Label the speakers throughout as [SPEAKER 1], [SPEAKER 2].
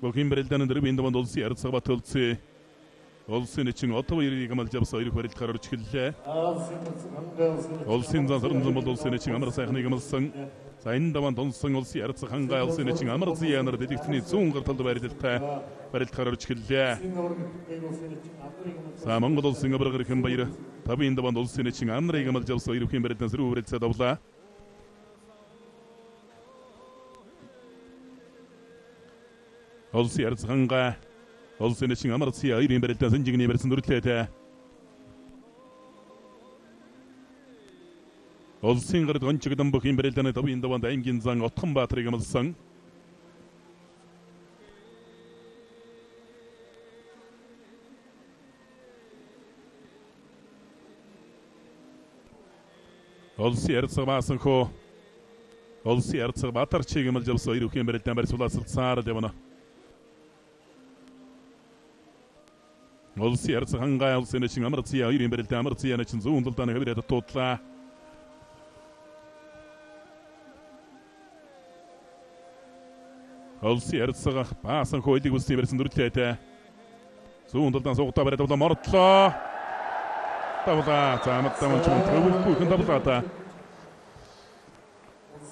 [SPEAKER 1] Бохим барилдааны дөрөв эндванд улсын ярилцлага бат үлдсэн. Улсын эчин Оттава 2-1 гамалж авсан 2 барилдахаар орж эхэллээ. Улсын зан сарамзан бол улсын эчин амар сайхныг гамалсан. За энэ даван донсон улсын ярилцлага хангай улсын эчин амар зиянаар дэлгэцний 100 гарталд барилдалтай барилдахаар орж эхэллээ. За Монгол улсын абраг ирхэн баяр 5 даван улсын эчин амнарыг гамалж авсан 2 барилдаан сэрүү барилдсаа давлаа. Улсын ярилцлага хангай улсын эчин амар зиа 2 барилдаан санжигний барьсан дүрлээ. Улсын гард гончигдан бохим барилдааны 5 даванд аймгийн зан Отгонбаатрыг амлсан. Улсын ярилцлага баасан хөө. Улсын ярилцлага Батарчиг амлж авсан 2 барилдаан барьсуулаад явна. Улсын ярилцлага хангай улсын эчин амар зиа 2 барилдаан амар зианы чин зүүн талдааны хавираад туудлаа. Улсын ярилцлага баасан хөөдийг үсний барьсан дүрлээ. Зүүн талдаа суугатаа бариад тавлаа мордлоо. Тавлаа зааматтаман ч төвөхгүй хэн тавлаа.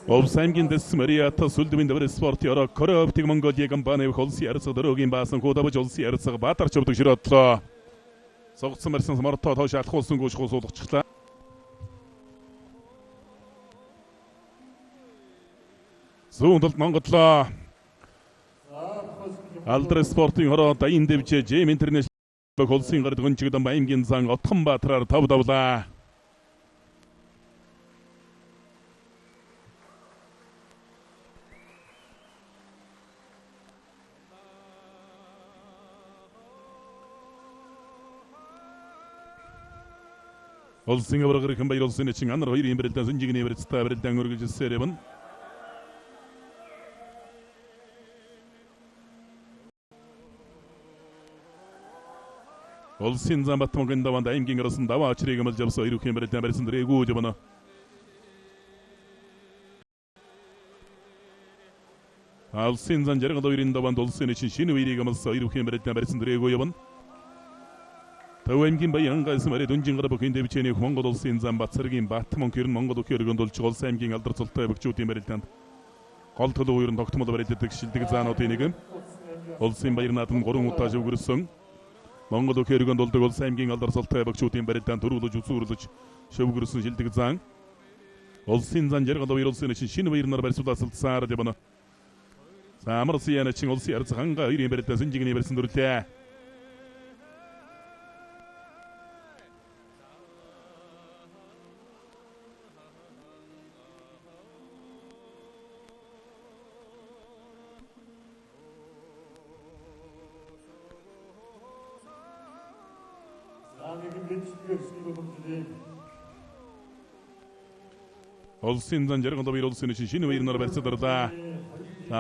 [SPEAKER 1] Овсаймгийн дэс Мариата сүлдвийн дэвэр спорт яраа Кореоптик Монголия компани улсын ярилцлага дөрөгийн баасан хуудавж улсын ярилцлага Баатарч өвдөг ширөөдлөө. Согцсон марсан мортоо тоош алхуулсан гүйшгүү суулгачихлаа. Зүүн талд Монголоо Алдрес спортын хороо дайн дэвжээ Жэм интернэшнл улсын гард гончигдан Баянгийн зан Отгонбаатраар тав давлаа. Улсын авраг ирхэн баяр улсын эчин анар 2 барилдаан санжигний барьцтай барилдаан өргөжсөөр явна. Улсын зан Батмонгийн даванд аймгийн арсан даваа очрыг амлж авсан 2 барилдаан барьсан дрэгүү явна. Улсын зан жаргал 2 даванд улсын эчин шинэ үерийг амлсан 2 барилдаан барьсан дрэгүү явна. Таваймгийн баян гайс мари дүнжин гараа бохин дэвчэний Монгол улсын зам Батцэргийн Батмон гэрн Монгол өхөргөнд болж улс аймгийн алдар цолтой бөгчүүдийн барилдаанд гол төлөв уурын тогтмол барилддаг шилдэг заануудын нэг. Улсын баяр наадам 3 удаа шөвгөрсөн. Монгол өхөргөнд болдог улс аймгийн алдар цолтой бөгчүүдийн барилдаанд төрүүлж үзүүрлэж шөвгөрсөн шилдэг заан. Улсын зан жаргал 2 улсын эчин шинэ баярнаар барьсуулаад явна. За амар зияаны чин улсын ярилцлага хангай 2 барилдаан санжигний барьсан дүрлээ. Улсын зан жаргал 2 улсын эчин шинэ баярнаар барьцаадарлаа.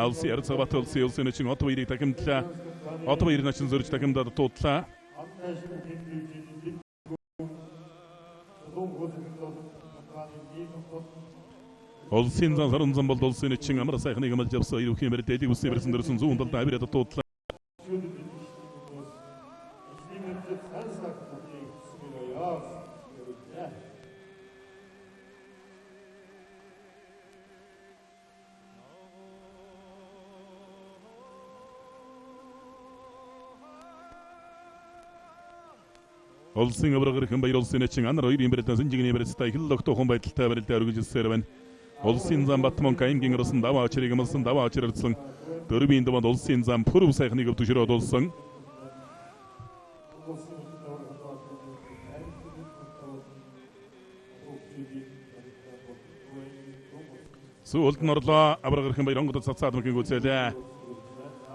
[SPEAKER 1] Улсын ярилцлага бат улсын эчин Оттава 2-ыг дахимдлаа. Оттава 2 начин зөрж дахимдаад дуудлаа. Улсын зан сарамзан бол улсын эчин амар сайхныг амлж авсан 2 барилдаыг үсний барьсан дөрсөн зүүн талд хавираад дуудлаа. Улсын авраг ирхэн баяр улсын эчин анар 2 барилдаан санжигний барьцтай хил огтхон байдалтай барилдаа өргөжсөөр байна. Улсын зам Батмон аймгийн арсан даваа очрыг амлсан даваа очрордсон 4 даванд улсын зам Пүрв сайхныг өвдөшрөөд улсан. Сүүлд норлоо авраг ирхэн баяр онгод цацаад мөгийн гүцээлээ.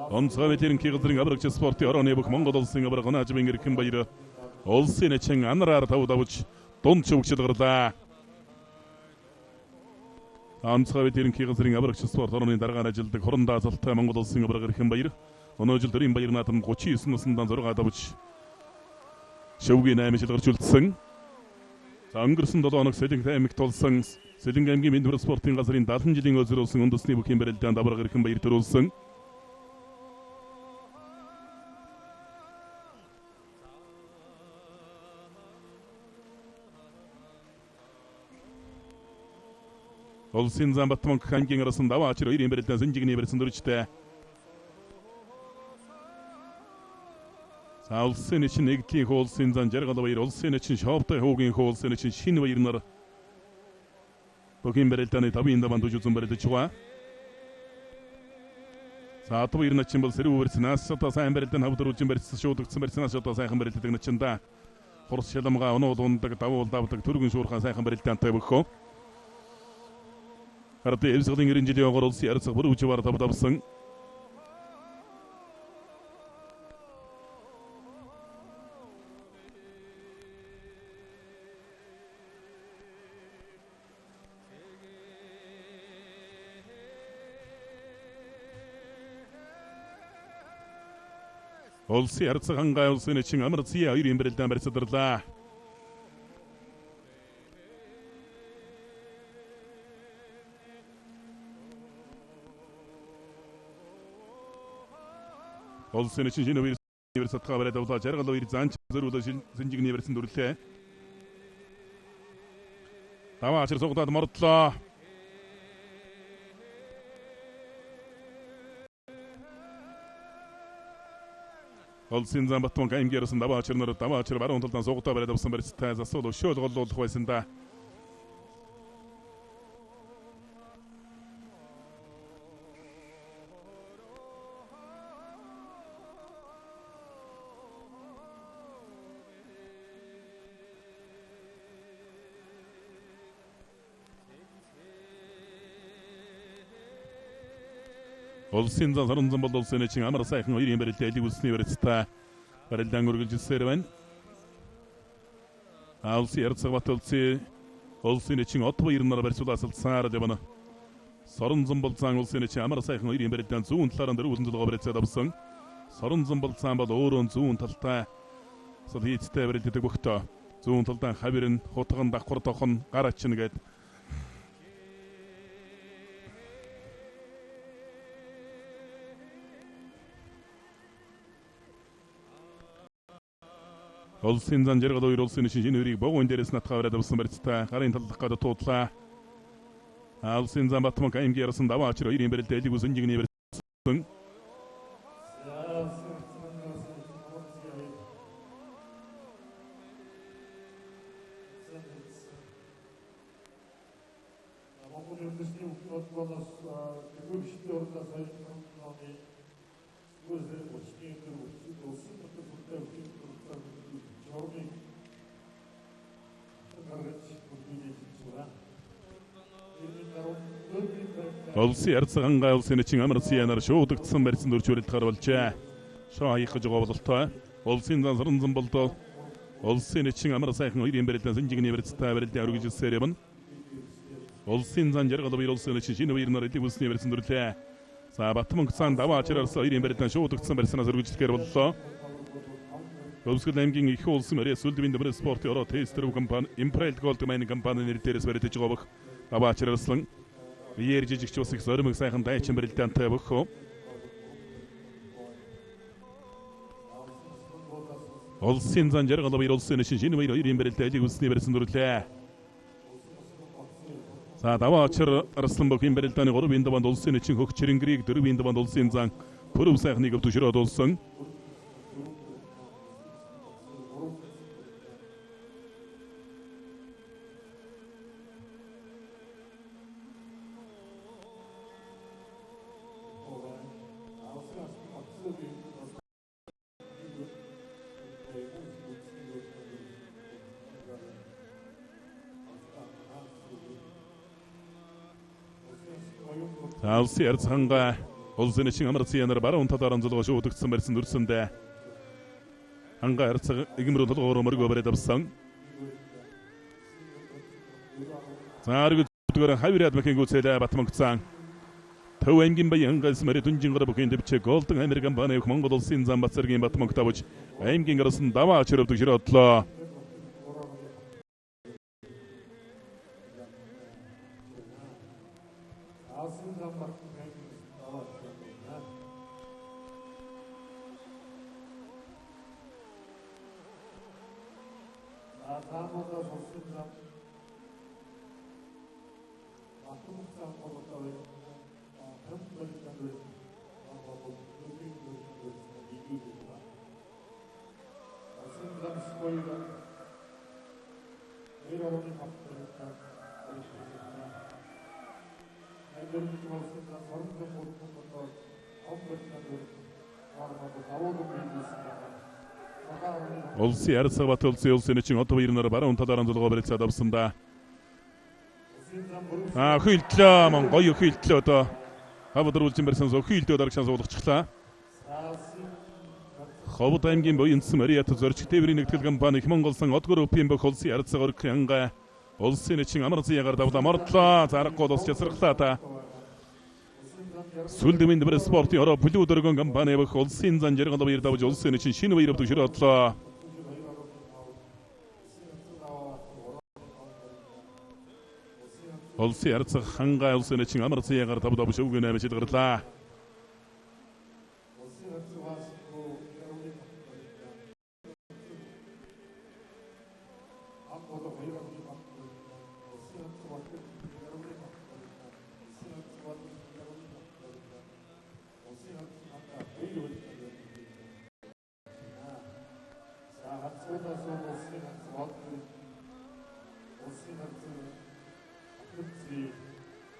[SPEAKER 1] Онцгой ветеран кигэлдрийн аврагч спортын орооны бүх Монгол улсын авраг онаажбын ирхэн баяр улсын эчин анараар тав давж дунд чөвгчл гарлаа. Онцгой ветеран кигэлдрийн аврагч спорт орооны дараагаар ажилдаг хорондоо золтой Монгол улсын авраг ирхэн баяр өнөө жил дөрийн баяр наадам 39 насндаа 6 давж шөвгийн 8 жил гарч үлдсэн. За өнгөрсөн 7 хоног Сэлэнг аймагт тулсан Сэлэнг аймгийн Мэндвэр спортын газрын 70 жилийн özөр болсон үндэсний бүхий барилдаанд авраг ирхэн баяр төрүүлсэн. Улсын зам Батмонк аймгийн арасында даваа ачаар 2-ын барилдаан Сэнжигний барьсан дөрвчтэй. За улсын чинь нэгдлийн хуулсын зан Жаргал баяр, улсын чинь Шовтой хуугийн хуулсын чинь Шинэ баяр нар Богин барилдааны 5-ын даваанд үзүүн барилдаж байгаа. За одоо баяр начин бол сэрүү барьснаас одоо сайн барилдааны хавдруулжин барьсан шуудагдсан барьснаас одоо сайхан барилдадаг начинда. Хурс шаламгаа оноод ундаг давуул давдаг төргөн шуурхаа сайхан барилдаантай бөхөө. Харапты эвсгэлийн 90 жилийн огор улсын арцаг бүр үживар тавдавсан. Улсын арцаг хангай улсын чин амар зия 2-ын барилдаан барьсадарлаа. Улсын чин Шинэ баяр университетга бариад авлаа. Жаргал баяр заанч зөрүүлээ Сэнжигний барьсан дүрлээ. Даваа ачаар сугадаад мордлоо. Улсын зам Батмонк аймгийн арсан даваа ачаар баруун талдан сугадаа бариад авсан барьцтай засвал өшөөл голлуулах байсан да. Улсын зан Саранзан бол улсын чин амар сайхан 2-ын барилдаан элиг үлсний барьцтай барилдаан үргэлжилсээр байна. Улсын арцаг бат улсын чин от баяр нар барьцуулаад сар явна. Саранзан бол зан улсын чин амар сайхан 2-ын барилдаан зүүн талаараа дөрвөн толгой барьцаад авсан. Саранзан бол зан бол өөрөө зүүн талтай солиицтэй барилдадаг бөхтөө. Зүүн талдан хавирн хутган давхар тохон гар ачин гээд Улсын зан Жаргал баяр улсын шинэ өрийг богоон дээрээс натгаа бариад авсан барьцтай гарын талдах гадаа туудлаа. Улсын зан Батмонк аймгийн арсан даваа ачаар 2-ын барилдаан элиг Сэнжигний барьсан. Улсын арцаг хангай улсын чин амар зианаар шуудагдсан барьсан дөрж барилдахаар болжээ. Шоо хаях гэж байгаа бололтой. Улсын зан Саранзан болдоо. Улсын чин амар сайхан 2-ын барилдаан Сэнжигний барьцтай барилдаан үргэлжилсээр явна. Улсын зан Жаргал баяр улсын чин Шинэ баяр нар элиг үлсний барьсан дөрлөө. За Батмонк цаан даваа ачаар 2-ын барилдаан шуудагдсан барьснаас үргэлжлэхээр боллоо. Өвсгөл аймгийн их улсын мөрөө сүлдвийн дэврэ спортын ороо тестер компани Imperial Gold Mining компани нэрээрээс баригдаж байгаа бөх. Даваа ачаар Виер жижигч ус их зоримог сайхан дайчин барилдаантай бөхөө. Улсын зан Жаргал баяр улсын Шинэ баяр 2-ын барилдаан элиг үлсний барьсан дөрлөө. За даваа ачаар Арслан Бохин барилдааны 3-ын даваанд улсын чин хөх Чирэнгэрийг 4-ын даваанд улсын зан Пүрэв сайхныг өвтөшрөөд улсан. Улсын арц хангай улсын чин амар зианаар баруун талаараа зулгоо шуудагдсан барьсан дүрсэндээ хангай арцаг игмэр толгоор мөргөө бариад авсан. Заарг зүтгэр хавираад махин гүцэлээ Батмонк цаан. Төв аймгийн баян хангайс мөрө дүнжин гар бүхэн дэвчээ голдон Американ бааны Монгол улсын зам Бацэргийн Батмонк тавж аймгийн арсан даваа ачаар өвдөг широодлоо. Улсын ярилцлага бат улсын улсын чинь одоо ирнээр баруун талаар онцлогоо барилцаад авсан. Хилтлээ мөн гоё хилтлээ одоо хавдруулж барьсан хилтөө дараг шанс болгочихлаа. Ховд аймгийн буянсан Мариат зорчиг тээврийн нэгтгэл компани их Монголсон одгор өвпийн бөх улсын ярилцлага өргөнга улсын чин амар зягаар давда мордлоо зарахгүй дус ясархлаа та. Сүлдэмийн дэвэр спортын ороо бүлүү дөргөн компани бөх улсын зан жаргал баяр давж улсын чин шинэ баяр авдаг широодлоо. Улсын ярилцлага хангаа улсын чин амар зягаар давда бүшүүг нэмэж илгэрлээ.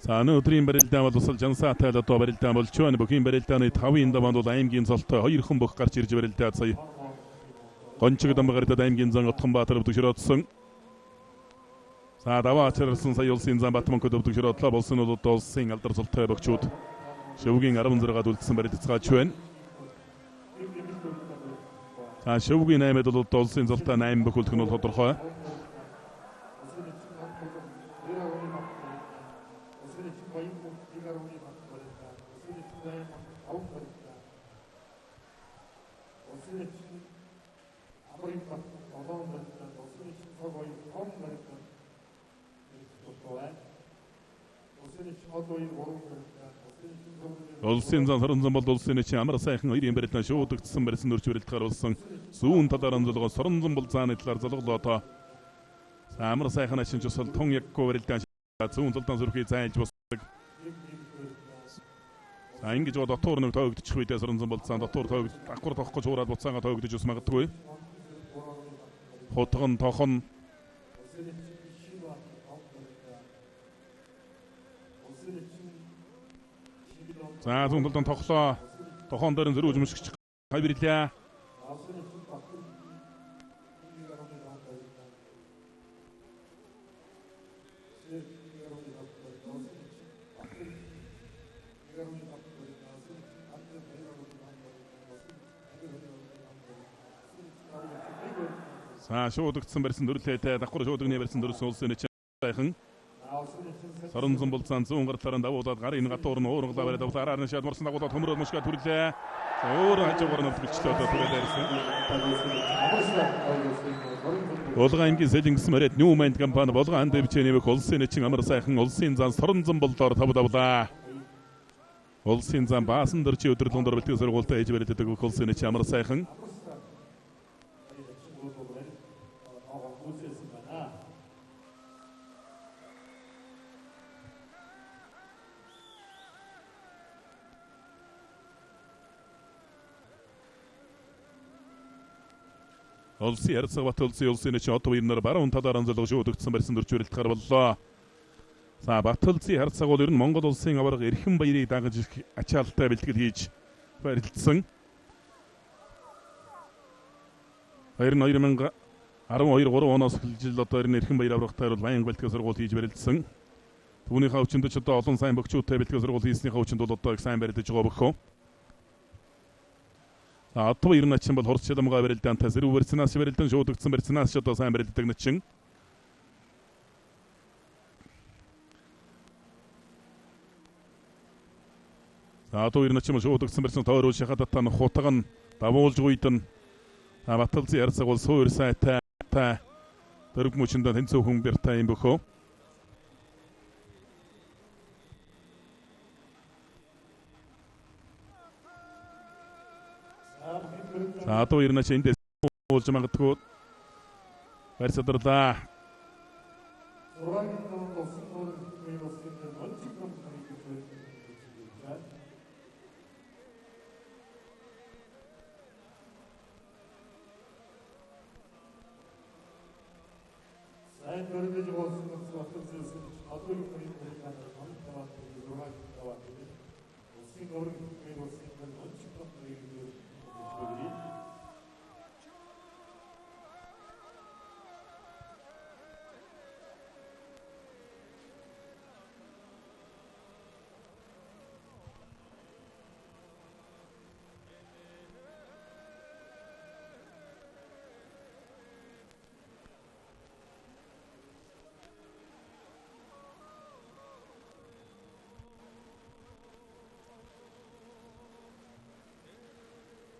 [SPEAKER 1] Өнөөдрийн барилдаан бол усал жансаатай л одоо барилдаан болж байна. Бүхийн барилдааны 5-ын даваанд бол аймгийн золтой 2 хүн бүх гарч ирж барилдаад сая. Гончиг дамгардад аймгийн зан Отгонбаатар өвдөшрөөдсөн. Даваа ачаарлсан сая улсын зан Батмонкод өвдөшрөөдлөө болсон бол одоо улсын алдар золтой бөгчүүд шөвгийн 16-ад үлдсэн барилдацгаач байна. Шөвгийн 8-ад бол одоо улсын золтой 8 бүх үлдэх нь бол тодорхой. Улсын зан соронзон бол улсын чин амар сайхан 2-ын барилдаан шуудагдсан барьсан нөрч барилдгаар болсон зүүн талаар онцлогоо соронзон бол зааны талаар золглоо тоо. Амар сайхан ачин жусал тун яггүй барилдаан зүүн талдан зүрхий зайлж босдог. Ингэж бод дотор нэг тоогдчих үедээ соронзон бол зан дотор тоогд акур тоохгүй чуураад буцаага тоогдож ус магадгүй. Хотгон тохон зүүн талдан тоглоо. Тохон дээр зөрүүж мөшгч хайбирлээ. Шуудагдсан барьсан дөрлөөтэй давхар шуудагны барьсан дөрсөн улсын чин сайхан. Соронзон бол зан зүүн гарлаараа давуулаад гарын гатуур нь уургалаа бариад авлаараа нь шаад морсон дагуулаад хөмрөөд мөшгөө түрлээ. Өөр хажуугаар нь өвчлөө түрээд ирсэн. Болгон аймгийн Сэлингс Мариат Ньюмент компани болгон анд дэвчээний бөх улсын чин амар сайхан улсын зан соронзон болдоор тав давлаа. Улсын зан баасан дөрчи өдрөлгөн дор бэлтгэл сургуультай ээж бариад өгөх улсын чин амар сайхан. Улсын ярилцлага бат улсын чин одоо ирнээр баруун талаар онцлог шуудагдсан барьсан дөрч барилдгаар боллоо. Батулцын харьцааг бол ер нь Монгол улсын аварга эрхэм баярыг дагаж ирэх ачаалттай бэлтгэл хийж барилдсан. 2012 3 оноос эхэлж одоо энэ эрхэм баяр аврагтай бол баян бэлтгэл сургууль хийж барилдсан. Түүнийхээ өвчнөд ч одоо олон сайн бөгчүүдтэй бэлтгэл сургууль хийснийхээ өвчнөд бол одоо их сайн барилдаж байгаа бөхөө. Одоо ер нь ачин бол хурц шалмгаа барилдаантай зэрэг барьцнаас барилдан шуудагдсан барьцнаас ч одоо сайн барилддаг начин. Одоо ер нь ачин шуудагдсан барьцсан тойрол шахадат та хутаг нь давуулж гуйдан Батулцын ярилцаг бол суур сайтай дөрөв мөчөндөө тэнцүү хүн бэртай юм бөхөө. Одоо ер нь ачин эндээс уулж магадгүй барьцаадарлаа.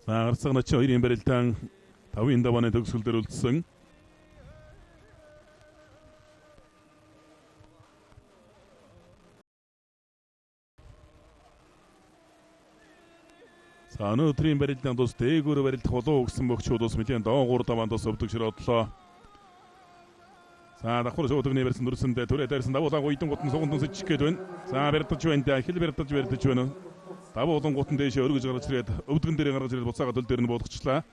[SPEAKER 1] За гарцгаач 2-ын барилдаан 5-ын давааны төгсгөлдөр үлдсэн. За өнөөдрийн барилдаан тус дээгүүр барилдах болоо өгсөн бөгчүүд ус мэдэн доогуур даваан тус өвдөг широодлоо. За давхар шуудагны барьсан дүрсэндээ түрээ дээрсэн давуулаа гойдон гутан сугандан сэж гээд байна. За барьдаж байна. Хил барьдаж байна. Давуулан гутан дээшээ өргөж гаргаж ирээд өвдгөн дээрээ гаргаж ирээд буцаага төл дээр нь буулгачлаа.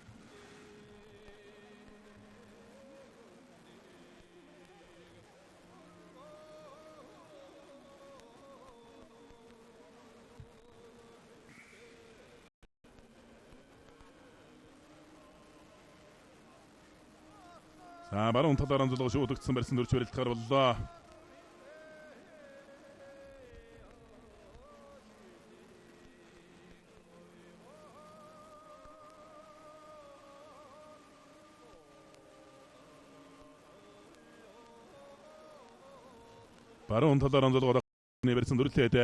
[SPEAKER 1] За баруун талаараа зулгаж шуудагдсан барьсан дөрч барилт гарваллаа. Баруун талаараа зулгаж барьсан дөрөлтөөд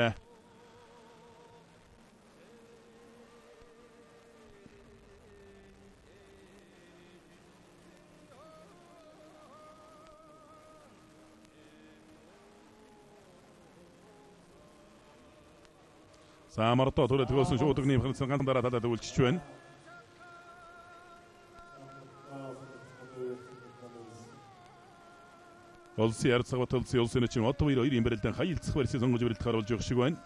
[SPEAKER 1] за мартаа түрээ төгөөсөн шуудагны хэмжээний ганц дараа талаад үлчиж байна. Улсын ярцгав төлсөн улсын чинь одоо 2-2-ын барилдаан хаялцах барьсан сонгож барилт гаруулж явах шиг байна.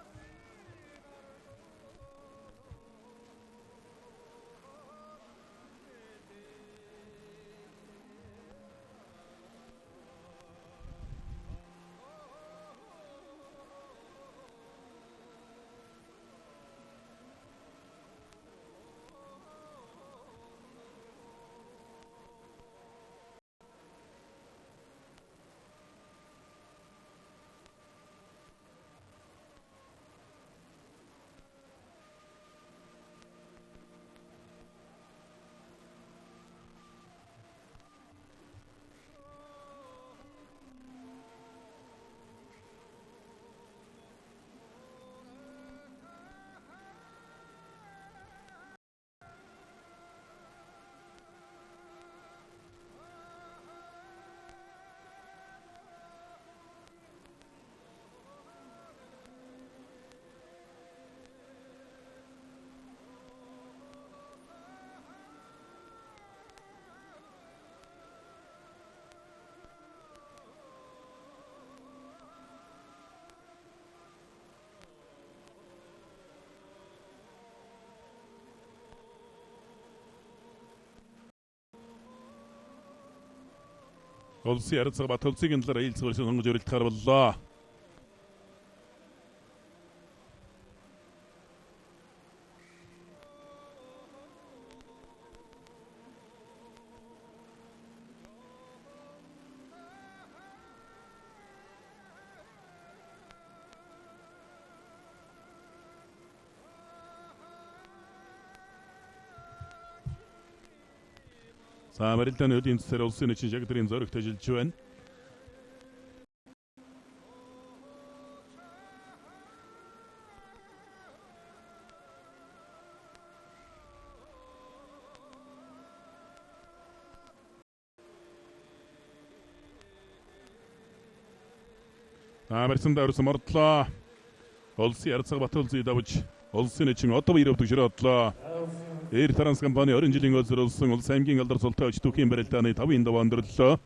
[SPEAKER 1] Улсын ярцгав төлцгийн талаар аялцах барьсан сонгож барилт гарваллаа. За барилдааны эдийн засгаар улсын нэгэн шагдрын зоригт ажиллаж байна. Барьсандаа өрсөн мордлоо. Улсын ярцаг Батулзыг давж улсын нэгэн одоо 2 өвдөг широодлоо. Air Trans компани 20 жилийн өдрөөлсөн улс аймгийн алдар султай өчтөхийн барилдааны 5-ын даваа өндөрлөө.